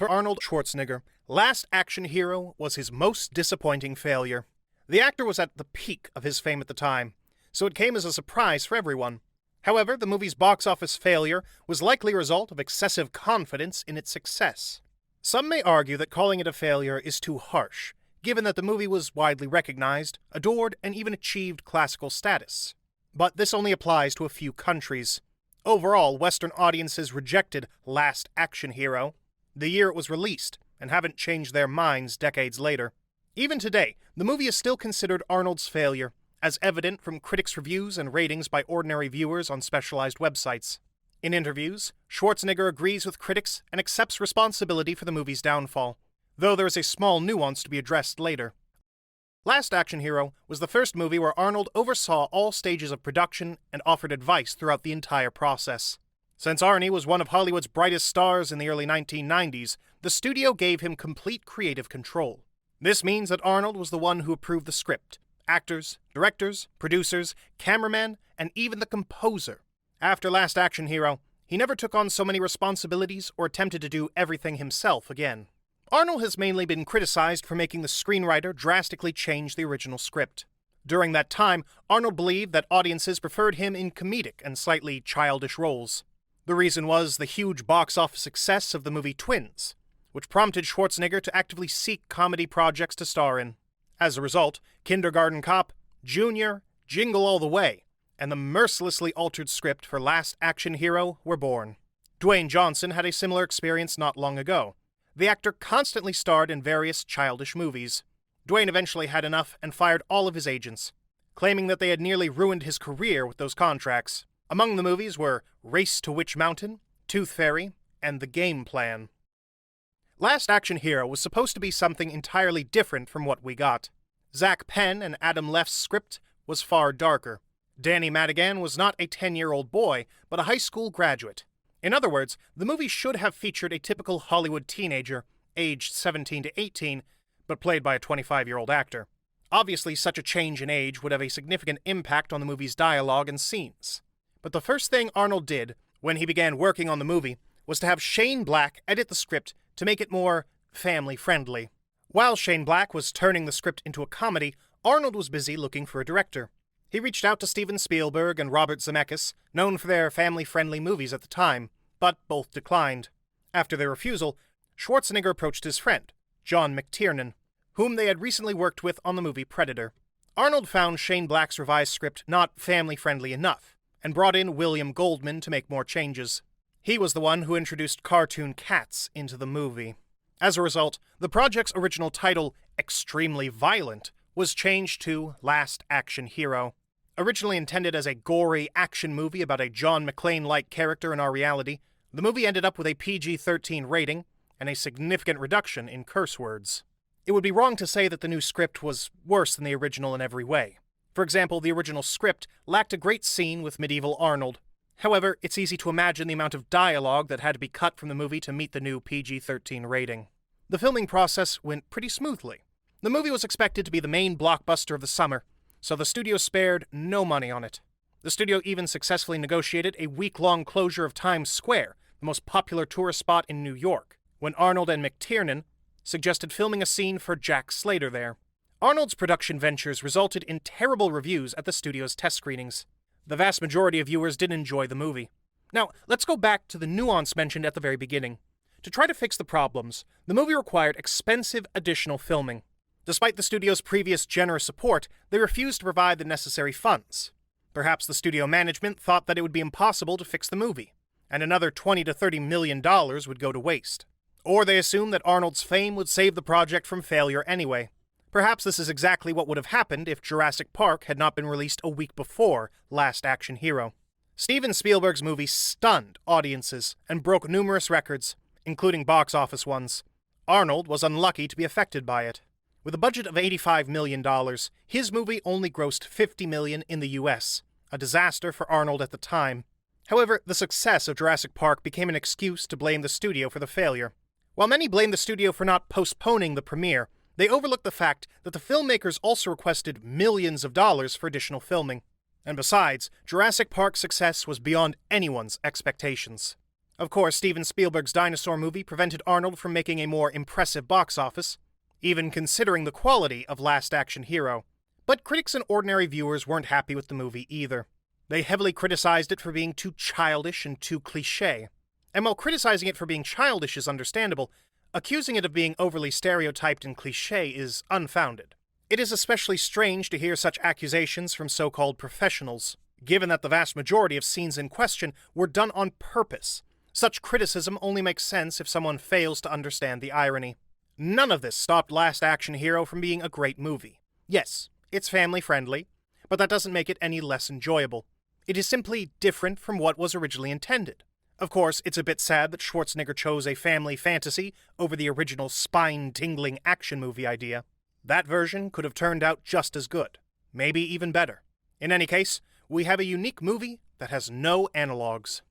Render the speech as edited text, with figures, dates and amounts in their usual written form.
For Arnold Schwarzenegger, Last Action Hero was his most disappointing failure. The actor was at the peak of his fame at the time, so it came as a surprise for everyone. However, the movie's box office failure was likely a result of excessive confidence in its success. Some may argue that calling it a failure is too harsh, given that the movie was widely recognized, adored, and even achieved classical status. But this only applies to a few countries. Overall, Western audiences rejected Last Action Hero the year it was released, and haven't changed their minds decades later. Even today, the movie is still considered Arnold's failure, as evident from critics' reviews and ratings by ordinary viewers on specialized websites. In interviews, Schwarzenegger agrees with critics and accepts responsibility for the movie's downfall, though there is a small nuance to be addressed later. Last Action Hero was the first movie where Arnold oversaw all stages of production and offered advice throughout the entire process. Since Arnie was one of Hollywood's brightest stars in the early 1990s, the studio gave him complete creative control. This means that Arnold was the one who approved the script, actors, directors, producers, cameramen, and even the composer. After Last Action Hero, he never took on so many responsibilities or attempted to do everything himself again. Arnold has mainly been criticized for making the screenwriter drastically change the original script. During that time, Arnold believed that audiences preferred him in comedic and slightly childish roles. The reason was the huge box office success of the movie Twins, which prompted Schwarzenegger to actively seek comedy projects to star in. As a result, Kindergarten Cop, Junior, Jingle All the Way, and the mercilessly altered script for Last Action Hero were born. Dwayne Johnson had a similar experience not long ago. The actor constantly starred in various childish movies. Dwayne eventually had enough and fired all of his agents, claiming that they had nearly ruined his career with those contracts. Among the movies were Race to Witch Mountain, Tooth Fairy, and The Game Plan. Last Action Hero was supposed to be something entirely different from what we got. Zach Penn and Adam Leff's script was far darker. Danny Madigan was not a 10-year-old boy, but a high school graduate. In other words, the movie should have featured a typical Hollywood teenager, aged 17 to 18, but played by a 25-year-old actor. Obviously, such a change in age would have a significant impact on the movie's dialogue and scenes. But the first thing Arnold did when he began working on the movie was to have Shane Black edit the script to make it more family-friendly. While Shane Black was turning the script into a comedy, Arnold was busy looking for a director. He reached out to Steven Spielberg and Robert Zemeckis, known for their family-friendly movies at the time, but both declined. After their refusal, Schwarzenegger approached his friend, John McTiernan, whom they had recently worked with on the movie Predator. Arnold found Shane Black's revised script not family-friendly enough, and brought in William Goldman to make more changes. He was the one who introduced cartoon cats into the movie. As a result, the project's original title, Extremely Violent, was changed to Last Action Hero. Originally intended as a gory action movie about a John McClane-like character in our reality, the movie ended up with a PG-13 rating and a significant reduction in curse words. It would be wrong to say that the new script was worse than the original in every way. For example, the original script lacked a great scene with medieval Arnold. However, it's easy to imagine the amount of dialogue that had to be cut from the movie to meet the new PG-13 rating. The filming process went pretty smoothly. The movie was expected to be the main blockbuster of the summer, so the studio spared no money on it. The studio even successfully negotiated a week-long closure of Times Square, the most popular tourist spot in New York, when Arnold and McTiernan suggested filming a scene for Jack Slater there. Arnold's production ventures resulted in terrible reviews at the studio's test screenings. The vast majority of viewers didn't enjoy the movie. Now, let's go back to the nuance mentioned at the very beginning. To try to fix the problems, the movie required expensive additional filming. Despite the studio's previous generous support, they refused to provide the necessary funds. Perhaps the studio management thought that it would be impossible to fix the movie, and another $20 to $30 million would go to waste. Or they assumed that Arnold's fame would save the project from failure anyway. Perhaps this is exactly what would have happened if Jurassic Park had not been released a week before Last Action Hero. Steven Spielberg's movie stunned audiences and broke numerous records, including box office ones. Arnold was unlucky to be affected by it. With a budget of $85 million, his movie only grossed $50 million in the US, a disaster for Arnold at the time. However, the success of Jurassic Park became an excuse to blame the studio for the failure. While many blamed the studio for not postponing the premiere, they overlooked the fact that the filmmakers also requested millions of dollars for additional filming. And besides, Jurassic Park's success was beyond anyone's expectations. Of course, Steven Spielberg's dinosaur movie prevented Arnold from making a more impressive box office, even considering the quality of Last Action Hero. But critics and ordinary viewers weren't happy with the movie either. They heavily criticized it for being too childish and too cliché. And while criticizing it for being childish is understandable, accusing it of being overly stereotyped and cliché is unfounded. It is especially strange to hear such accusations from so-called professionals, given that the vast majority of scenes in question were done on purpose. Such criticism only makes sense if someone fails to understand the irony. None of this stopped Last Action Hero from being a great movie. Yes, it's family-friendly, but that doesn't make it any less enjoyable. It is simply different from what was originally intended. Of course, it's a bit sad that Schwarzenegger chose a family fantasy over the original spine-tingling action movie idea. That version could have turned out just as good, maybe even better. In any case, we have a unique movie that has no analogs.